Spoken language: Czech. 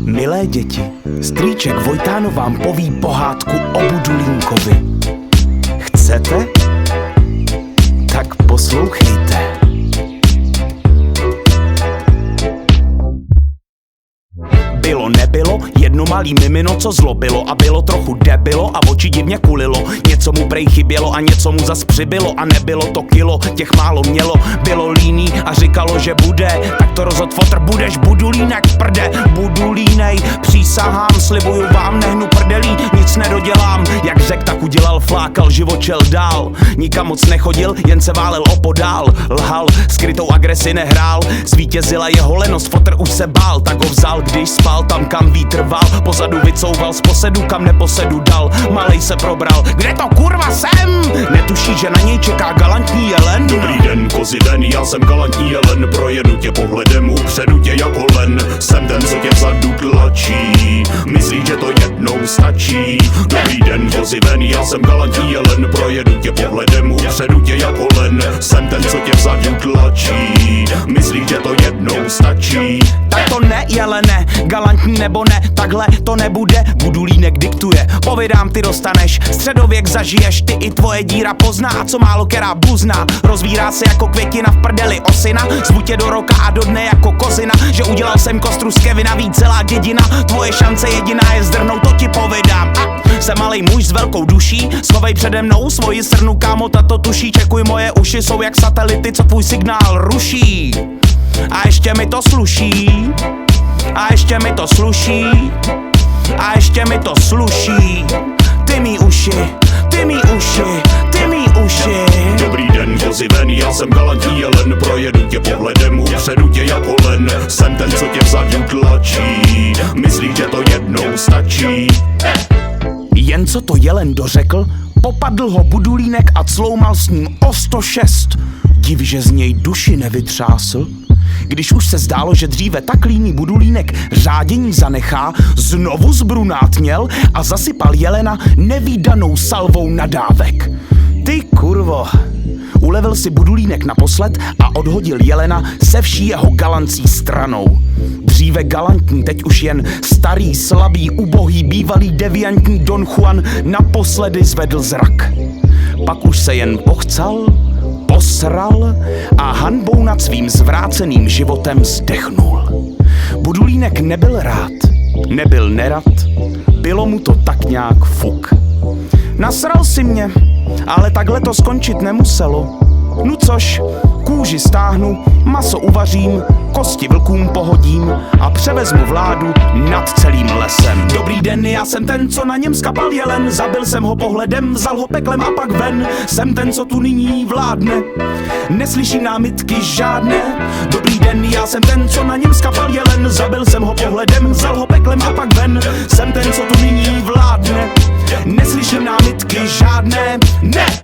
Milé děti, strýček Vojtán vám poví pohádku o Budulínkovi. Chcete? Tak poslouchejte. Bylo nebylo, jedno malý mimino, co zlobilo a bylo trochu debilo a oči divně kulilo. Něco mu prej chybělo a něco mu zas přibylo a nebylo to kilo, těch málo mělo. Bylo líný a říkalo, že bude, tak to rozhod fotr, budeš Budulínek, prde, Budulínej. Přísahám, slibuju vám, nehnu prdelí, nic nedodělám. Jak řek, tak udělal, flákal, život šel dál. Nikam moc nechodil, jen se válel opodál. Lhal, skrytou agresi nehrál, zvítězila jeho lenost, fotr už se bál, tak ho vzal, když spal tam, kam vítr val. Pozadu vycouval z posedu, kam neposedu dal. Malej se probral, kde to kurva jsem? Netuší, že na něj čeká galantní jelen. Dobrý den, kozy ven, já jsem galantní jelen. Projedu tě pohledem, upředu tě jako len. Jsem ten, co tě vzadu tlačí, myslí, že to jednou stačí. Dobrý den, kozy ven, já jsem galantní jelen. Projedu tě pohledem, upředu tě jako len. Jsem ten, co tě vzadu tlačí, myslí, že to jednou stačí. Tak to ne, jelene, galantní nebo ne, takhle to nebude, Budulínek diktuje. Povídám, ty dostaneš, středověk zažiješ, ty i tvoje díra pozná, a co málo která bluzná. Rozvírá se jako květina v prdeli osina, zvu tě do roka a do dne jako kozina, že udělal jsem kostru z Kevina, víc celá dědina. Tvoje šance jediná je zdrhnout, to ti povídám. A jsem malej muž s velkou duší, schovej přede mnou svoji srnu, kámo, tato tuší. Čekuj, moje uši jsou jak satelity, co tvůj signál ruší. A ještě mi to sluší, a ještě mi to sluší, a ještě mi to sluší. Ty mý uši, ty mý uši, ty mý uši. Dobrý den, kozy ven, já jsem galantní jelen. Projedu tě pohledem, upředu tě jako len. Jsem ten, co tě vzadu tlačí, myslí, že to jednou stačí. Jen co to jelen dořekl, popadl ho Budulínek a cloumal s ním o 106. Div, že z něj duši nevytřásl. Když už se zdálo, že dříve tak líný Budulínek řádění zanechá, znovu zbrunátněl a zasypal jelena nevídanou salvou nadávek. Ty kurvo, ulevil si Budulínek naposled a odhodil jelena se vší jeho galancí stranou. Dříve galantní, teď už jen starý, slabý, ubohý, bývalý deviantní Don Juan naposledy zvedl zrak. Pak už se jen pochcal, posral a hanbou nad svým zvráceným životem zdechnul. Budulínek nebyl rád, nebyl nerad, bylo mu to tak nějak fuk. Nasral si mě, ale takhle to skončit nemuselo. No což, kůži stáhnu, maso uvařím, kosti vlkům pohodím a převezmu vládu nad celým lesem. Dobrý den, já jsem ten, co na něm skapal jelen, zabil jsem ho pohledem, vzal ho peklem a pak ven. Jsem ten, co tu nyní vládne, neslyší námitky žádné. Dobrý den, já jsem ten, co na něm skapal jelen, zabil jsem ho pohledem, vzal ho peklem a pak ven. Jsem ten, co tu nyní vládne, neslyším námitky žádné. Ne!